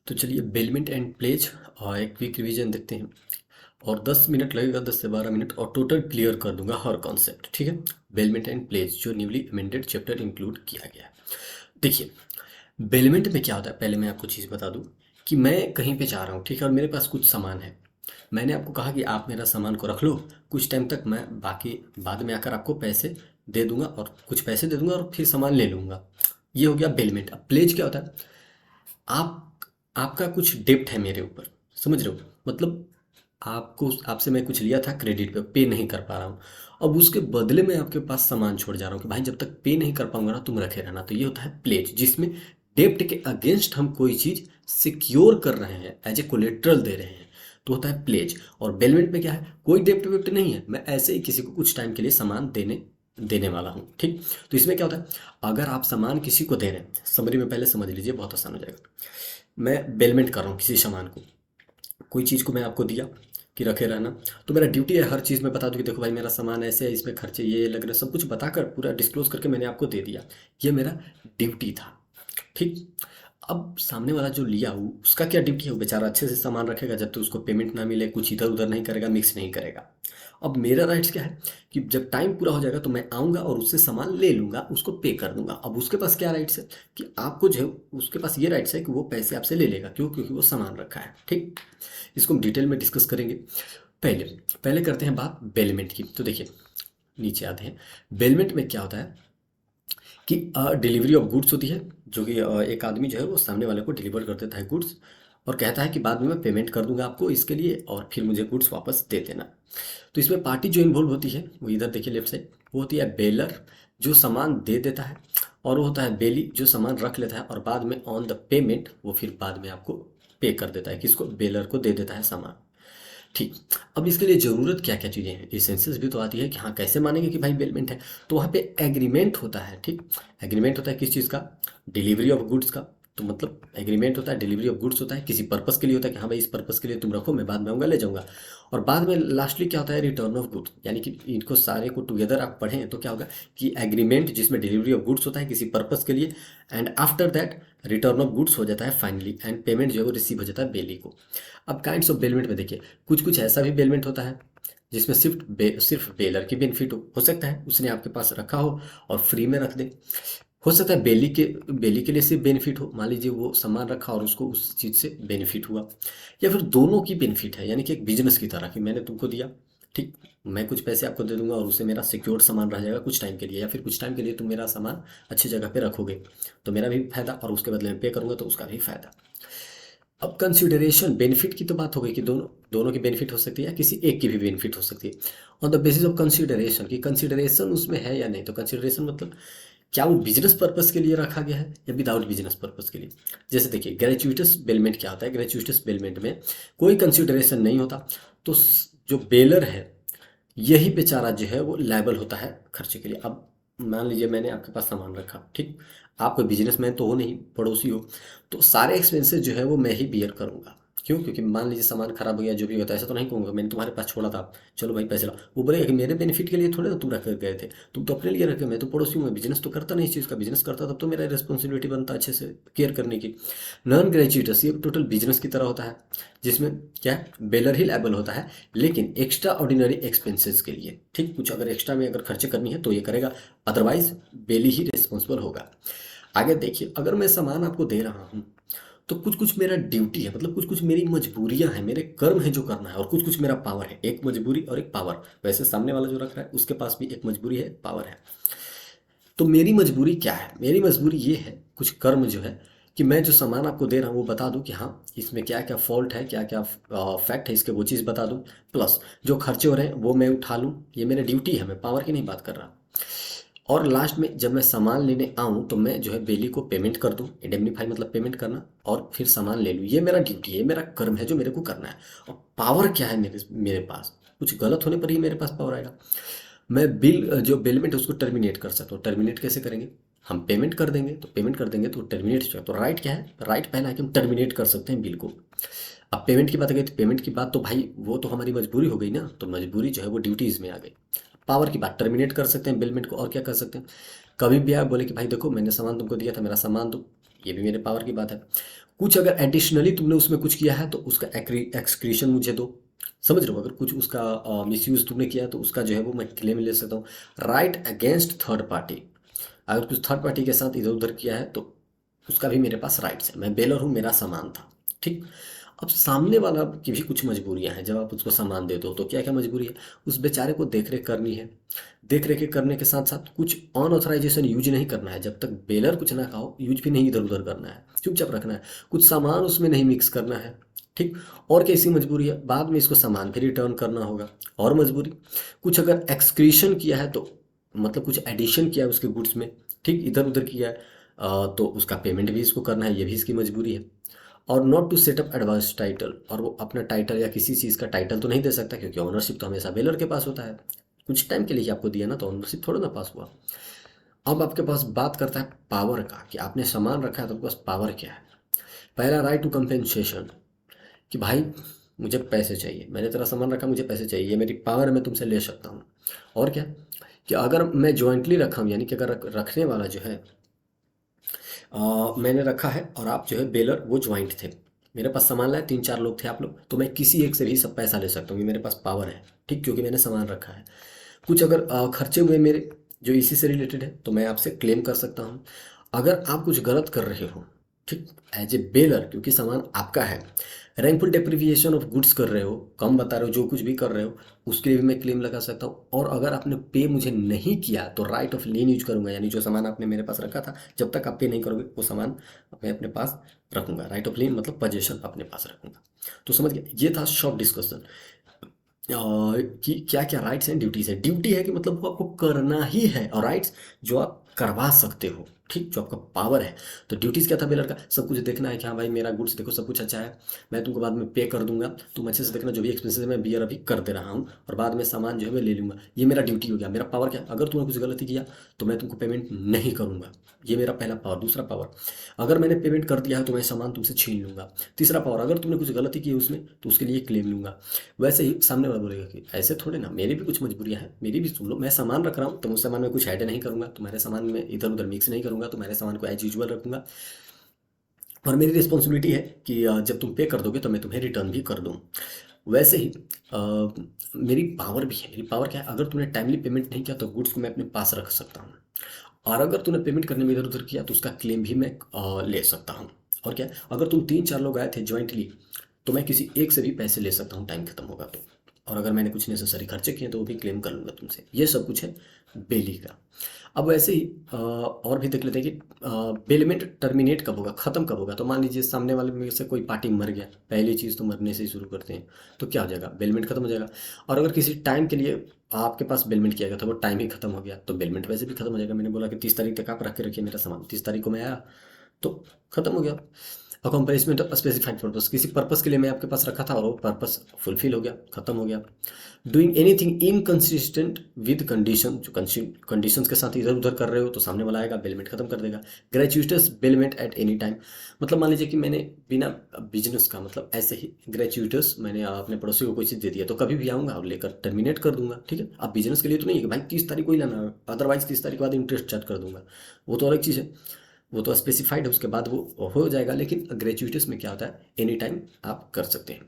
तो चलिए bailment and pledge और एक क्विक रिवीजन देखते हैं। और 10 मिनट लगेगा, 10 से 12 मिनट, और टोटल क्लियर कर दूंगा हर कॉन्सेप्ट। ठीक है। बेलमेंट एंड प्लेज जो न्यूली अमेंडेड चैप्टर इंक्लूड किया गया है। देखिए बेलमेंट में क्या होता है, पहले मैं आपको चीज़ बता दूं कि मैं कहीं पे जा रहा हूँ, ठीक है, और मेरे पास कुछ सामान है। मैंने आपको कहा कि आप मेरा सामान को रख लो, कुछ टाइम तक मैं बाकी बाद में आकर आपको पैसे दे दूंगा, और कुछ पैसे दे दूंगा और फिर सामान ले लूंगा। ये हो गया बेलमेंट। अब प्लेज क्या होता है, आप आपका कुछ डेप्ट है मेरे ऊपर, समझ रहे हो, मतलब आपको आपसे मैं कुछ लिया था क्रेडिट पे नहीं कर पा रहा हूँ। अब उसके बदले में आपके पास सामान छोड़ जा रहा हूँ कि भाई जब तक पे नहीं कर पाऊंगा ना तुम रखे रहना। तो ये होता है प्लेज, जिसमें डेप्ट के अगेंस्ट हम कोई चीज़ सिक्योर कर रहे हैं, एज ए कोलेट्रल दे रहे हैं, तो होता है प्लेज। और बेलमेंट में क्या है, कोई डेप्ट वेप्ट नहीं है, मैं ऐसे ही किसी को कुछ टाइम के लिए सामान देने देने वाला हूँ। ठीक। तो इसमें क्या होता है, अगर आप सामान किसी को दे रहे हैं, समरी में पहले समझ लीजिए, बहुत आसान हो जाएगा। मैं बेलमेंट कर रहा हूँ किसी सामान को, कोई चीज़ को मैं आपको दिया कि रखे रहना, तो मेरा ड्यूटी है हर चीज़ में बता दूँ कि देखो भाई मेरा सामान ऐसे है, इसमें खर्चे ये लग रहे, सब कुछ बताकर पूरा डिस्क्लोज करके मैंने आपको दे दिया। ये मेरा ड्यूटी था। ठीक। अब सामने वाला जो लिया वो उसका क्या ड्यूटी है, वो बेचारा अच्छे से सामान रखेगा जब तक उसको पेमेंट ना मिले, कुछ इधर उधर नहीं करेगा, मिक्स नहीं करेगा। अब मेरा राइट्स क्या है कि जब टाइम पूरा हो जाएगा तो मैं आऊँगा और उससे सामान ले लूँगा, उसको पे कर दूंगा। अब उसके पास क्या राइट्स है कि आपको जो है, उसके पास ये राइट्स है कि वो पैसे आपसे ले लेगा। क्यों? क्योंकि वो सामान रखा है। ठीक। इसको हम डिटेल में डिस्कस करेंगे। पहले पहले करते हैं बात बेलमेंट की। तो देखिए नीचे आते हैं। बेलमेंट में क्या होता है कि डिलीवरी ऑफ गुड्स होती है, जो कि एक आदमी जो है वो सामने वाले को डिलीवर कर देता है गुड्स, और कहता है कि बाद में मैं पेमेंट कर दूंगा आपको इसके लिए, और फिर मुझे गुड्स वापस दे देना। तो इसमें पार्टी जो इन्वॉल्व होती है वो इधर देखिए लेफ्ट साइड, वो होती है बेलर जो सामान दे देता है, और वो होता है बेली जो सामान रख लेता है और बाद में ऑन द पेमेंट वो फिर बाद में आपको पे कर देता है, किसको, बेलर को दे देता है सामान। ठीक। अब इसके लिए ज़रूरत क्या क्या चीज़ें हैं, एसेंशियल्स भी तो आती है कि हाँ कैसे मानेंगे कि भाई बेलमेंट है। तो वहाँ पे एग्रीमेंट होता है। ठीक। एग्रीमेंट होता है किस चीज़ का, डिलीवरी ऑफ गुड्स का। तो मतलब एग्रीमेंट होता है, डिलीवरी ऑफ गुड्स होता है, किसी पर्पस के लिए होता है कि हाँ भाई इस पर्पस के लिए तुम रखो, मैं बाद में आऊँगा ले जाऊँगा। और बाद में लास्टली क्या होता है, रिटर्न ऑफ गुड्स, यानी कि इनको सारे को टुगेदर आप पढ़ें तो क्या होगा कि एग्रीमेंट जिसमें डिलीवरी ऑफ गुड्स होता है किसी पर्पस के लिए, and after that return of goods हो जाता है फाइनली, एंड पेमेंट जो है वो रिसीव हो जाता है बेली को। अब काइंड्स ऑफ बेलमेंट में देखिए कुछ कुछ ऐसा भी बेलमेंट होता है जिसमें सिर्फ बेलर की बेनिफिट हो सकता है उसने आपके पास रखा हो और फ्री में रख दे। हो सकता है बेली के लिए सिर्फ बेनिफिट हो, मान लीजिए वो सामान रखा और उसको उस चीज़ से बेनिफिट हुआ। या फिर दोनों की बेनिफिट है, यानी कि एक बिजनेस की तरह कि मैंने तुमको दिया, ठीक, मैं कुछ पैसे आपको दे दूंगा और उससे मेरा सिक्योर्ड सामान रह जाएगा कुछ टाइम के लिए, या फिर कुछ टाइम के लिए तुम मेरा सामान अच्छी जगह पे रखोगे तो मेरा भी फायदा, और उसके बदले में पे करूंगा तो उसका भी फायदा। अब कंसिडरेशन बेनिफिट की तो बात हो गई कि दोनों दोनों की बेनिफिट हो सकती है या किसी एक की भी बेनिफिट हो सकती है। On the basis of consideration, कि कंसिडरेशन उसमें है या नहीं। तो कंसिडरेशन मतलब क्या वो बिजनेस पर्पस के लिए रखा गया है या विदाउट बिजनेस पर्पस के लिए। जैसे देखिए ग्रेचुइटस बेलमेंट क्या होता है, ग्रेचुइटस बेलमेंट में कोई कंसिडरेशन नहीं होता, तो जो बेलर है यही बेचारा जो है वो लायबल होता है खर्चे के लिए। अब मान लीजिए मैंने आपके पास सामान रखा, ठीक, आप कोई बिजनेसमैन तो हो नहीं, पड़ोसी हो, तो सारे एक्सपेंसेस जो है वो मैं ही बियर करूंगा। क्यों? क्योंकि मान लीजिए सामान खराब हो गया, जो भी होता है, ऐसा तो नहीं कहूँगा मैंने तुम्हारे पास छोड़ा था चलो भाई पैसे लाओ, वो बोलेगा कि मेरे बेनिफिट के लिए थोड़े ना तुम रख कर गए थे, तुम तो अपने लिए रखे, मैं तो पड़ोसी हूँ, मैं बिजनेस तो करता नहीं, इस चीज़ का बिजनेस करता तब तो मेरा रिस्पॉन्सिबिलिटी बनता अच्छे से केयर करने की। नॉन ग्रेचुइटस ये टोटल बिजनेस की तरह होता है, जिसमें क्या है, बेलर ही लायबल होता है, लेकिन एक्स्ट्रा ऑर्डिनरी एक्सपेंसेस के लिए, ठीक, कुछ अगर एक्स्ट्रा में अगर खर्चे करनी है तो ये करेगा, अदरवाइज बेली ही रिस्पॉन्सिबल होगा। आगे देखिए, अगर मैं सामान आपको दे रहा हूँ तो कुछ कुछ मेरा ड्यूटी है, मतलब कुछ कुछ मेरी मजबूरियां हैं, मेरे कर्म है जो करना है, और कुछ कुछ मेरा पावर है, एक मजबूरी और एक पावर। वैसे सामने वाला जो रख रहा है उसके पास भी एक मजबूरी है, एक पावर है। तो मेरी मजबूरी क्या है, मेरी मजबूरी ये है, कुछ कर्म जो है, कि मैं जो सामान आपको दे रहा हूँ वो बता दूं कि हाँ इसमें क्या क्या फॉल्ट है, क्या क्या फैक्ट है इसके, वो चीज़ बता दूं, प्लस जो खर्चे हो रहे हैं वो मैं उठा लूँ। ये मेरी ड्यूटी है, मैं पावर की नहीं बात कर रहा। और लास्ट में जब मैं सामान लेने आऊँ तो मैं जो है बेली को पेमेंट कर दूँ, इंडेमनीफाई मतलब पेमेंट करना, और फिर सामान ले लूँ। ये मेरा ड्यूटी है, ये मेरा कर्म है जो मेरे को करना है। और पावर क्या है मेरे मेरे पास, कुछ गलत होने पर ही मेरे पास पावर आएगा। मैं बिल जो बेलमेंट है उसको टर्मिनेट कर सकता हूँ। टर्मिनेट कैसे करेंगे, हम पेमेंट कर देंगे, तो पेमेंट कर देंगे तो टर्मिनेट हो, तो राइट क्या है, राइट पहला है कि हम टर्मिनेट कर सकते हैं बिल को। अब पेमेंट की बात आ गई, तो पेमेंट की बात तो भाई वो तो हमारी मजबूरी हो गई ना, तो मजबूरी जो है वो ड्यूटीज़ में आ गई। पावर की बात, टर्मिनेट कर सकते हैं बेलमेंट को, और क्या कर सकते हैं, कभी भी आप बोले कि भाई देखो मैंने सामान तुमको दिया था, मेरा सामान दो, ये भी मेरे पावर की बात है। कुछ अगर एडिशनली तुमने उसमें कुछ किया है तो उसका एक्सक्रीशन मुझे दो। समझ रहे हो? अगर कुछ उसका मिसयूज तुमने किया है तो उसका जो है वो मैं क्लेम ले सकता हूँ। राइट अगेंस्ट थर्ड पार्टी, अगर कुछ थर्ड पार्टी के साथ इधर उधर किया है तो उसका भी मेरे पास राइट्स है। मैं बेलर हूँ, मेरा सामान था। ठीक। अब सामने वाला की भी कुछ मजबूरियां हैं। जब आप उसको सामान देते हो तो क्या क्या मजबूरी है? उस बेचारे को देख रेख करनी है। देख रेख करने के साथ साथ कुछ अनऑथराइजेशन यूज नहीं करना है। जब तक बेलर कुछ ना कहो यूज भी नहीं इधर उधर करना है, चुपचाप रखना है। कुछ सामान उसमें नहीं मिक्स करना है। ठीक। और कैसी मजबूरी है? बाद में इसको सामान फिर रिटर्न करना होगा। और मजबूरी, कुछ अगर एक्सक्रीशन किया है तो मतलब कुछ एडिशन किया है उसके गुड्स में, ठीक, इधर उधर किया है, तो उसका पेमेंट भी इसको करना है, ये भी इसकी मजबूरी है। और not to setup advance title, और वो अपना टाइटल या किसी चीज़ का टाइटल तो नहीं दे सकता क्योंकि ओनरशिप तो हमेशा बेलर के पास होता है। कुछ टाइम के लिए ही आपको दिया ना, तो ओनरशिप थोड़ा ना पास हुआ। अब आपके पास बात करता है पावर का, कि आपने सामान रखा है तो आपके पास पावर क्या है। पहला, राइट टू कंपेंसेशन, कि भाई मुझे पैसे चाहिए, मैंने तेरा सामान रखा, मुझे पैसे चाहिए, ये मेरी पावर है, मैं तुमसे ले सकता हूँ। और क्या, कि अगर मैं जॉइंटली रखा हूँ, यानी कि अगर रखने वाला जो है मैंने रखा है और आप जो है बेलर वो ज्वाइंट थे, मेरे पास सामान लाए, तीन चार लोग थे आप लोग, तो मैं किसी एक से भी सब पैसा ले सकता हूँ, ये मेरे पास पावर है। ठीक, क्योंकि मैंने सामान रखा है। कुछ अगर खर्चे हुए मेरे जो इसी से रिलेटेड है तो मैं आपसे क्लेम कर सकता हूँ। अगर आप कुछ गलत कर रहे हो, ठीक, एज ए बेलर, क्योंकि सामान आपका है, रैंकफुल डेप्रिविएशन ऑफ गुड्स कर रहे हो, कम बता रहे हो, जो कुछ भी कर रहे हो, उसके लिए भी मैं क्लेम लगा सकता हूँ। और अगर आपने पे मुझे नहीं किया तो राइट ऑफ लीन यूज करूंगा, यानी जो सामान आपने मेरे पास रखा था, जब तक आप पे नहीं करोगे वो सामान मैं अपने पास रखूंगा। राइट ऑफ लीन मतलब पोजीशन अपने पास रखूंगा। तो समझ गए, ये था शॉर्ट डिस्कशन कि क्या क्या राइट्स एंड ड्यूटीज है। ड्यूटी है कि मतलब वो आपको करना ही है, और राइट्स जो आप करवा सकते हो, ठीक, जो आपका पावर है। तो ड्यूटीज क्या था बेलर का? सब कुछ देखना है कि हाँ भाई मेरा गुड्स देखो सब कुछ अच्छा है, मैं तुमको बाद में पे कर दूंगा, तुम अच्छे से देखना जो भी एक्सपेंसेस है, मैं बियर अभी कर दे रहा हूँ और बाद में सामान जो है मैं ले लूंगा। ये मेरा ड्यूटी हो गया। मेरा पावर क्या? अगर तुमने कुछ गलती किया तो मैं तुमको पेमेंट नहीं करूंगा, ये मेरा पहला पावर। दूसरा पावर, अगर मैंने पेमेंट कर दिया है तो मैं सामान तुमसे छीन लूंगा। तीसरा पावर, अगर तुमने कुछ गलती की है उसमें तो उसके लिए क्लेम लूंगा। वैसे ही सामने वाला बोलेगा कि ऐसे थोड़े ना, मेरी भी कुछ मजबूरियां हैं, मेरी भी सुन लो, मैं सामान रख रहा हूँ तो उस सामान में कुछ ऐड नहीं करूंगा, तुम्हारे सामान में इधर उधर मिक्स नहीं करूंगा, तुम्हारे सामान को एज यूजुअल रखूंगा। और मेरी रिस्पॉन्सिबिलिटी है कि जब तुम पे कर दोगे तो मैं तुम्हें रिटर्न भी कर दूँ। वैसे ही मेरी पावर भी है। मेरी पावर क्या है? अगर तुमने टाइमली पेमेंट नहीं किया तो गुड्स को मैं अपने पास रख सकता हूँ, और अगर तूने पेमेंट करने में इधर उधर किया तो उसका क्लेम भी मैं ले सकता हूँ। और क्या, अगर तुम तीन चार लोग आए थे ज्वाइंटली तो मैं किसी एक से भी पैसे ले सकता हूँ टाइम खत्म होगा तो। और अगर मैंने कुछ नेसेसरी खर्चे किए तो वो भी क्लेम कर लूँगा तुमसे। ये सब कुछ है बेली का। अब वैसे ही और भी देख लेते हैं कि बेलमेंट टर्मिनेट कब होगा, ख़त्म कब होगा। तो मान लीजिए सामने वाले में से कोई पार्टी मर गया, पहली चीज़ तो मरने से ही शुरू करते हैं, तो क्या हो जाएगा? बेलमेंट खत्म हो जाएगा। और अगर किसी टाइम के लिए आपके पास बेलमेंट किया गया था, वो टाइम ही खत्म हो गया, तो बेलमेंट वैसे भी खत्म हो जाएगा। मैंने बोला कि 30 तारीख तक आप रख के रखिए मेरा सामान, 30 तारीख को मैं आया तो खत्म हो गया। अकम्पलिशमेंट ऑफ स्पेसिफाइड पर्पस, किसी पर्पस के लिए मैं आपके पास रखा था और वो पर्पस फुलफिल हो गया, खत्म हो गया। Doing anything inconsistent with condition, जो कंडीशंस के साथ इधर उधर कर रहे हो तो सामने वाला आएगा बेलमेंट खत्म कर देगा। ग्रेचुइटस बेलमेंट एट एनी टाइम, मतलब मान लीजिए कि मैंने बिना बिजनेस का, मतलब ऐसे ही ग्रेचुइटस मैंने अपने पड़ोसी को कोई चीज़ दे दिया तो कभी भी आऊँगा और लेकर टर्मिनेट कर दूंगा। ठीक है, अब बिजनेस के लिए तो नहीं है कि भाई 30 तारीख को ही लाना, अदरवाइज 30 तारीख के बाद इंटरेस्ट चार्ज कर दूंगा, वो तो अलग चीज़ है, वो तो स्पेसिफाइड है, उसके बाद वो हो जाएगा। लेकिन ग्रेचुइटीज में क्या होता है, एनी टाइम आप कर सकते हैं।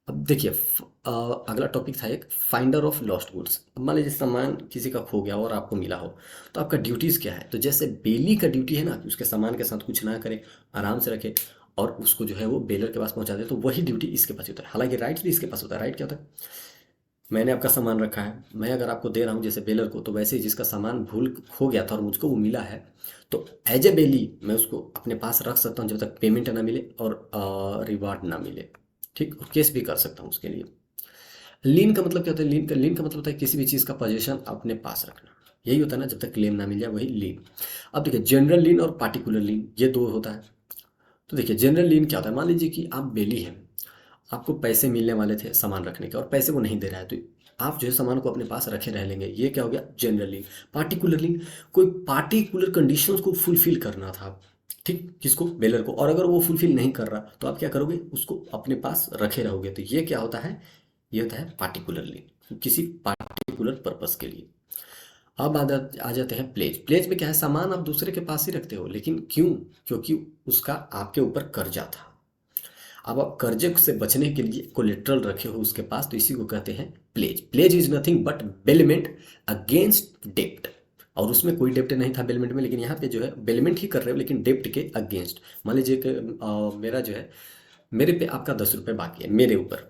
अब देखिए अगला टॉपिक था एक फाइंडर ऑफ लॉस्ट गुड्स। अब मान लीजिए सामान किसी का खो गया और आपको मिला हो तो आपका ड्यूटीज़ क्या है? तो जैसे बेली का ड्यूटी है ना कि उसके सामान के साथ कुछ ना करे, आराम से रखे और उसको जो है वो बेलर के पास पहुंचा दे, तो वही ड्यूटी इसके पास होता है। हालांकि राइट्स भी इसके पास होता है। राइट क्या होता है? मैंने आपका सामान रखा है, मैं अगर आपको दे रहा हूँ जैसे बेलर को, तो वैसे ही जिसका सामान भूल खो गया था और मुझको वो मिला है, तो एज ए बेली मैं उसको अपने पास रख सकता हूँ जब तक पेमेंट ना मिले और रिवार्ड ना मिले। ठीक, और केस भी कर सकता हूँ उसके लिए। लीन का मतलब क्या होता है? लीन का मतलब होता है किसी भी चीज़ का पोजीशन अपने पास रखना, यही होता है ना, जब तक क्लेम ना मिल जाए वही लीन। अब देखिए जनरल लीन और पार्टिकुलर लीन, ये दो होता है। तो देखिए जनरल लीन क्या होता है? मान लीजिए कि आप बेली हैं, आपको पैसे मिलने वाले थे सामान रखने के और पैसे वो नहीं दे रहा है, तो आप जो है सामान को अपने पास रखे रह लेंगे, ये क्या हो गया? जनरली। पार्टिकुलरली, कोई पार्टिकुलर कंडीशंस को फुलफिल करना था, ठीक, किसको? बेलर को, और अगर वो फुलफिल नहीं कर रहा तो आप क्या करोगे? उसको अपने पास रखे रहोगे, तो ये क्या होता है? ये होता है पार्टिकुलरली, किसी पार्टिकुलर पर्पस के लिए। अब आ जाते हैं प्लेज। प्लेज में क्या है, सामान आप दूसरे के पास ही रखते हो, लेकिन क्यों? क्योंकि उसका आपके ऊपर कर्जा था। अब आप कर्जे से बचने के लिए कोलेट्रल रखे हो उसके पास, तो इसी को कहते हैं pledge. Pledge is nothing but bailment against डेप्ट। और उसमें कोई डेप्ट नहीं था बेलमेंट में, लेकिन यहाँ पे जो है बेलमेंट ही कर रहे हो लेकिन डेप्ट के अगेंस्ट। मान लीजिए कि मेरा जो है, मेरे पे आपका 10 रुपये बाकी है मेरे ऊपर,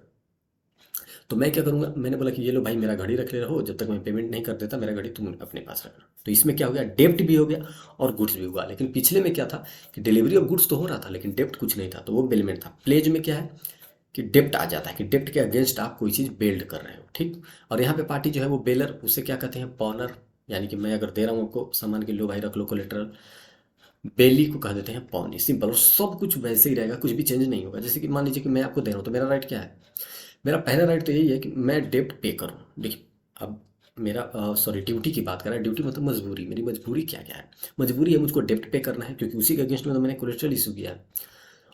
तो मैं क्या करूँगा, मैंने बोला कि ये लो भाई मेरा घड़ी रख ले रहो, जब तक मैं पेमेंट नहीं कर देता मेरा घड़ी तुम अपने पास रखना। तो इसमें क्या हो गया, डेप्ट भी हो गया और गुड्स भी हुआ। लेकिन पिछले में क्या था कि डिलीवरी ऑफ गुड्स तो हो रहा था लेकिन डेप्ट कुछ नहीं था, तो वो बेलमेंट था। प्लेज में क्या है कि डेप्ट आ जाता है, कि डेप्ट के अगेंस्ट आप कोई चीज़ बेल्ड कर रहे हो, ठीक। और यहाँ पे पार्टी जो है वो बेलर, उसे क्या कहते हैं, पॉनर। यानी कि मैं अगर दे रहा हूँ आपको सामान के, लो भाई रख लो कोलेट्रल, बेली को कह देते हैं पौनी। सिंपल, और सब कुछ वैसे ही रहेगा, कुछ भी चेंज नहीं होगा। जैसे कि मान लीजिए कि मैं आपको दे रहा हूँ, तो मेरा राइट क्या है, मेरा पहला राइट तो यही है कि मैं डेप्ट पे करूँ। देखिए, अब मेरा सॉरी ड्यूटी की बात कर रहा है, ड्यूटी मतलब मजबूरी। मेरी मजबूरी क्या क्या है, मजबूरी है मुझको डेप्ट पे करना है, क्योंकि उसी के अगेंस्ट में तो मैंने कोलेट्रल इशू किया है।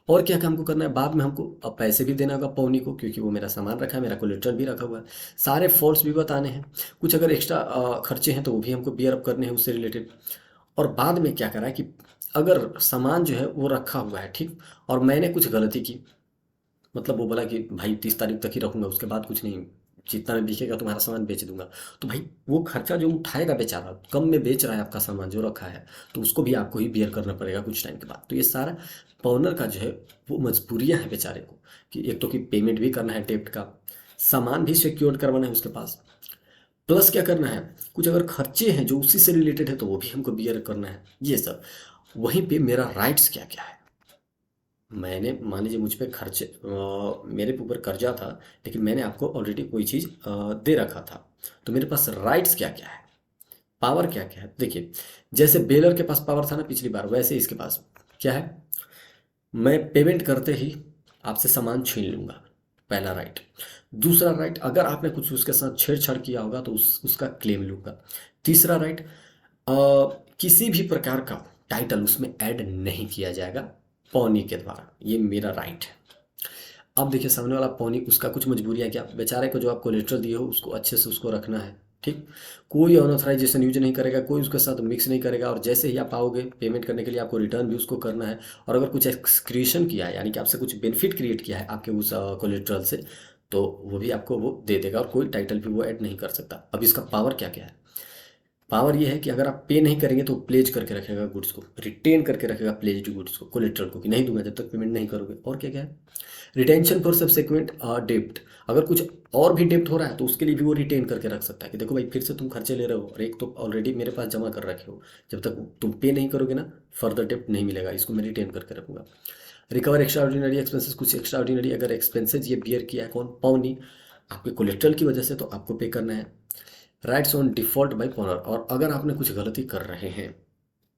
और क्या काम को करना है, बाद में हमको अब पैसे भी देना होगा पौनी को, क्योंकि वो मेरा सामान रखा है, मेरा कोलेट्रल भी रखा हुआ है। सारे फॉल्ट्स भी बताने हैं, कुछ अगर एक्स्ट्रा खर्चे हैं तो वो भी हमको बियर अप करने हैं उससे रिलेटेड। और बाद में क्या करा है कि अगर सामान जो है वो रखा हुआ है, ठीक, और मैंने कुछ गलती की, मतलब वो बोला कि भाई 30 तारीख तक ही रखूंगा, उसके बाद कुछ नहीं, जितना में बिकेगा तुम्हारा सामान बेच दूंगा। तो भाई वो खर्चा जो उठाएगा बेचारा, कम में बेच रहा है आपका सामान जो रखा है, तो उसको भी आपको ही बियर करना पड़ेगा कुछ टाइम के बाद। तो ये सारा पॉनर का जो है वो मजबूरियां हैं बेचारे को, कि एक तो कि पेमेंट भी करना है डेप्ट का, सामान भी सिक्योर करवाना है उसके पास, प्लस क्या करना है, कुछ अगर खर्चे हैं जो उसी से रिलेटेड है तो वो भी हमको बियर करना है, ये सब। वहीं पे मेरा राइट्स क्या क्या है, मैंने मान लीजिए मुझ पे खर्चे मेरे ऊपर कर्जा था, लेकिन मैंने आपको ऑलरेडी कोई चीज़ दे रखा था, तो मेरे पास राइट्स क्या क्या है, पावर क्या क्या है। देखिए, जैसे बेलर के पास पावर था ना पिछली बार, वैसे इसके पास क्या है, मैं पेमेंट करते ही आपसे सामान छीन लूँगा, पहला राइट। दूसरा राइट, अगर आपने कुछ उसके साथ छेड़छाड़ किया होगा तो उसका क्लेम लूँगा। तीसरा राइट, किसी भी प्रकार का टाइटल उसमें ऐड नहीं किया जाएगा पौनी के द्वारा, ये मेरा राइट है। अब देखिए सामने वाला पौनी, उसका कुछ मजबूरियाँ क्या, बेचारे को जो आप कोलेट्रल दिए हो उसको अच्छे से उसको रखना है, ठीक। कोई अनऑथराइजेशन यूज नहीं करेगा, कोई उसके साथ मिक्स नहीं करेगा, और जैसे ही आप आओगे पेमेंट करने के लिए आपको रिटर्न भी उसको करना है। और अगर कुछ एक्सक्रीशन किया है, यानी कि आपसे कुछ बेनिफिट क्रिएट किया है आपके उस कोलेट्रल से, तो वो भी आपको वो दे देगा, और कोई टाइटल भी वो ऐड नहीं कर सकता। अब इसका पावर क्या क्या है, पावर ये है कि अगर आप पे नहीं करेंगे तो प्लेज करके रखेगा गुड्स को, रिटेन करके रखेगा प्लेज गुड्स को, कोलेट्रल को, कि नहीं दूंगा जब तक पेमेंट नहीं करोगे। और क्या क्या है, रिटेंशन फॉर सब्सिक्वेंट डेप्ट, अगर कुछ और भी डेप्ट हो रहा है तो उसके लिए भी वो रिटेन करके रख सकता है, कि देखो भाई फिर से तुम खर्चे ले रहे हो और एक तो ऑलरेडी मेरे पास जमा कर रखे हो, जब तक तुम पे नहीं करोगे ना फर्दर डेप्ट नहीं मिलेगा, इसको मैं रिटेन करके रखूंगा। रिकवर एक्स्ट्रा ऑर्डिनरी एक्सपेंसेस, कुछ एक्स्ट्रा ऑर्डिनरी अगर एक्सपेंसेस ये बियर किया है कौन, पौनी, आपके कोलेट्रल की वजह से, तो आपको पे करना है। राइट्स ऑन डिफ़ॉल्ट बाय पॉनर, और अगर आपने कुछ गलती कर रहे हैं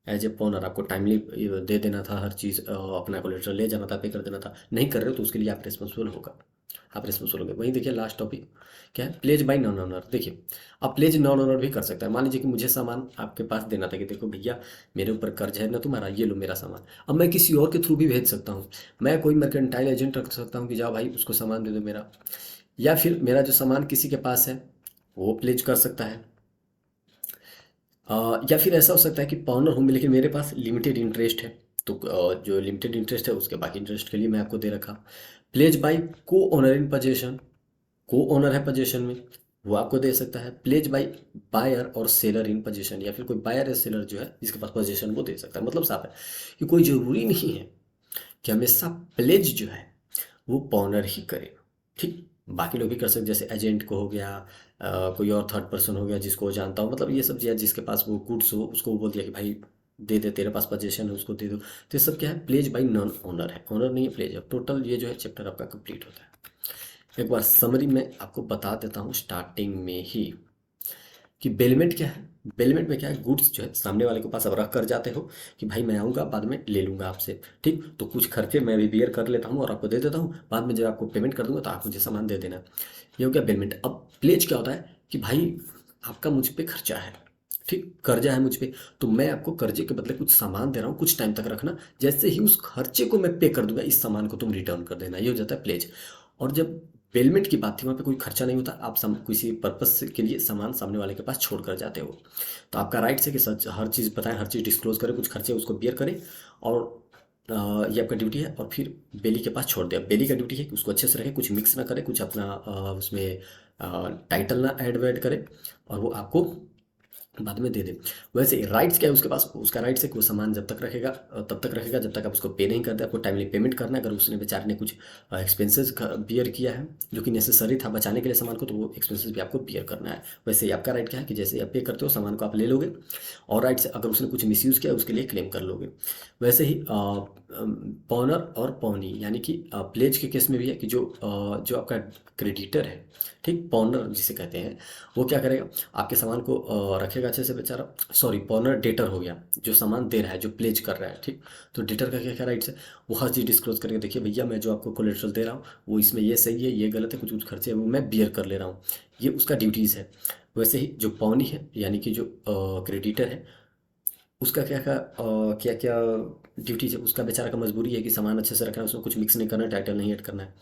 एज ए पॉनर, आपको टाइमली दे देना था हर चीज़, अपना कोलेट्रल ले जाना था, पे कर देना था, नहीं कर रहे हो तो उसके लिए आप रिस्पॉन्सिबल होगा, आप रिस्पॉन्सिबल होंगे। वहीं देखिए लास्ट टॉपिक क्या है, प्लेज बाय नॉन ओनर। देखिए, अब प्लेज नॉन ओनर भी कर सकता है। मान लीजिए कि मुझे सामान आपके पास देना था, कि देखो भैया मेरे ऊपर कर्ज है ना तुम्हारा, ये लो मेरा सामान। अब मैं किसी और के थ्रू भी भेज सकता हूँ, मैं कोई मर्केंटाइल एजेंट रख सकता हूँ कि जाओ भाई उसको सामान दे दो मेरा, या फिर मेरा जो सामान किसी के पास है वो प्लेज कर सकता है। या फिर ऐसा हो सकता है कि पाउनर हूँ मैं, लेकिन मेरे पास लिमिटेड इंटरेस्ट है, तो जो लिमिटेड इंटरेस्ट है उसके बाकी इंटरेस्ट के लिए मैं आपको दे रखा। प्लेज बाई को ओनर इन पोजेशन, को ओनर है पोजेशन में, वो आपको दे सकता है। प्लेज बाई बायर और सेलर इन पोजेशन, या फिर कोई बायर या सेलर जो है जिसके पास पोजेशन वो दे सकता है। मतलब साफ है कि कोई ज़रूरी नहीं है कि हमेशा प्लेज जो है वो पाउनर ही करे, ठीक। बाकी लोग भी कर सकते, जैसे एजेंट को हो गया, कोई और थर्ड पर्सन हो गया जिसको वो जानता हो, मतलब ये सब जो है जिसके पास वो गुड्स हो उसको वो बोल दिया कि भाई दे दे, तेरे पास पोजेशन है उसको दे दो। तो ये सब क्या है, प्लेज बाई नॉन ओनर है, ओनर नहीं है प्लेज है। टोटल ये जो है चैप्टर आपका कंप्लीट होता है। एक बार समरी में आपको बता देता हूँ स्टार्टिंग में ही, कि बेलमेंट क्या है। बेलमेंट में क्या है, गुड्स जो है सामने वाले के पास अब रख कर जाते हो कि भाई मैं आऊँगा बाद में ले लूँगा आपसे, ठीक। तो कुछ खर्चे मैं भी बियर कर लेता हूँ और आपको दे देता हूँ, बाद में जब आपको पेमेंट कर दूंगा तो आप मुझे सामान दे देना। ये हो गया बेलमेंट। अब प्लेज क्या होता है कि भाई आपका मुझ पे खर्चा है, ठीक, कर्जा है मुझ पे, तो मैं आपको कर्जे के बदले कुछ सामान दे रहा हूँ, कुछ टाइम तक रखना, जैसे ही उस खर्चे को मैं पे कर दूंगा इस सामान को तुम रिटर्न कर देना, ये हो जाता है प्लेज। और जब बेलमेंट की बात थी, वहाँ पे कोई खर्चा नहीं होता, आप किसी पर्पस के लिए सामान सामने वाले के पास छोड़ कर जाते हो। तो आपका राइट्स है कि सच हर चीज़ बताएं, हर चीज़ डिस्क्लोज करें, कुछ खर्चे उसको बियर करें, और ये आपका ड्यूटी है। और फिर बेली के पास छोड़ दिया। बेली का ड्यूटी है कि उसको अच्छे से रखे, कुछ मिक्स ना करे, कुछ अपना उसमें टाइटल ना ऐड वैड करे, और वो आपको बाद में दे दे। वैसे राइट्स क्या है उसके पास, उसका राइट्स है कि वो सामान जब तक रखेगा तब तक रखेगा जब तक आप उसको पे नहीं करते। आपको टाइमली पेमेंट करना है। अगर उसने बेचारे ने कुछ एक्सपेंसेस बियर किया है जो कि नेसेसरी था बचाने के लिए सामान को, तो वो एक्सपेंसेस भी आपको बियर करना है। वैसे ही आपका राइट क्या है कि जैसे ही आप पे करते हो सामान को आप ले लोगे, और राइट्स अगर उसने कुछ मिसयूज़ किया उसके लिए क्लेम कर लोगे। वैसे ही पॉनर और पौनी यानी कि प्लेज के केस में भी है कि जो आपका क्रेडिटर है, ठीक, पॉनर जिसे कहते हैं, वो क्या करेगा, आपके सामान को रखेगा अच्छे से बेचारा। सॉरी, पॉनर डेटर हो गया, जो सामान दे रहा है, जो प्लेज कर रहा है, ठीक। तो डेटर का क्या क्या राइट्स है, वो हर चीज़ डिस्क्लोज करके, देखिए भैया मैं जो आपको कोलेट्रल दे रहा हूँ वो इसमें ये सही है, ये गलत है, कुछ कुछ खर्चे हैं वो मैं बियर कर ले रहा हूँ, ये उसका ड्यूटीज़ है। वैसे ही जो पौनी है यानी कि जो क्रेडिटर है, उसका क्या क्या ड्यूटीज है, उसका बेचारा का मजबूरी है कि सामान अच्छे से रखना है, उसमें कुछ मिक्स नहीं करना है, टाइटल नहीं ऐड करना है।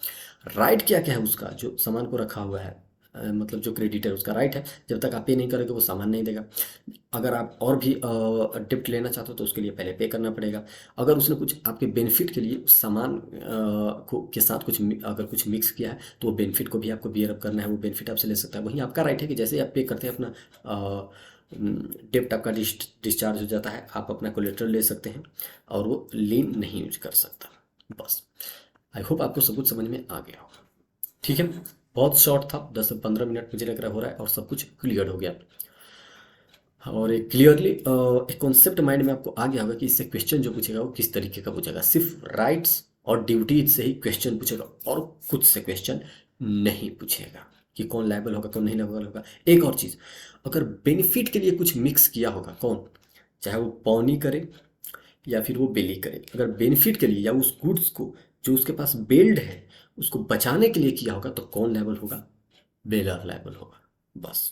राइट क्या क्या है उसका, जो सामान को रखा हुआ है, मतलब जो क्रेडिटर है उसका राइट है, जब तक आप पे नहीं करोगे वो सामान नहीं देगा। अगर आप और भी डिप्ट लेना चाहते हो तो उसके लिए पहले पे करना पड़ेगा। अगर उसने कुछ आपके बेनिफिट के लिए उस सामान को के साथ अगर कुछ मिक्स किया है तो वो बेनिफिट को भी आपको बियर अप करना है, वो बेनिफिट आपसे ले सकता है। वहीं आपका राइट है कि जैसे ही आप पे करते हैं अपना डेप्ट आपका डिस्चार्ज हो जाता है, आप अपना कोलेट्रल ले सकते हैं और वो लीन नहीं यूज कर सकता। बस, आई होप आपको सब कुछ समझ में आ गया होगा। ठीक है, बहुत शॉर्ट था, 10 से 15 मिनट मुझे लग रहा हो रहा है, और सब कुछ क्लियर हो गया। और एक क्लियरली एक कॉन्सेप्ट माइंड में आपको आ गया होगा कि इससे क्वेश्चन जो पूछेगा वो किस तरीके का पूछेगा। सिर्फ राइट्स और ड्यूटीज से ही क्वेश्चन पूछेगा, और कुछ से क्वेश्चन नहीं पूछेगा कि कौन लायबल होगा कौन नहीं लायबल होगा। एक और चीज़, अगर बेनिफिट के लिए कुछ मिक्स किया होगा कौन, चाहे वो पौनी करे या फिर वो बेली करे, अगर बेनिफिट के लिए या उस गुड्स को जो उसके पास बेल्ड है उसको बचाने के लिए किया होगा तो कौन लायबल होगा, बेलर लायबल होगा। बस।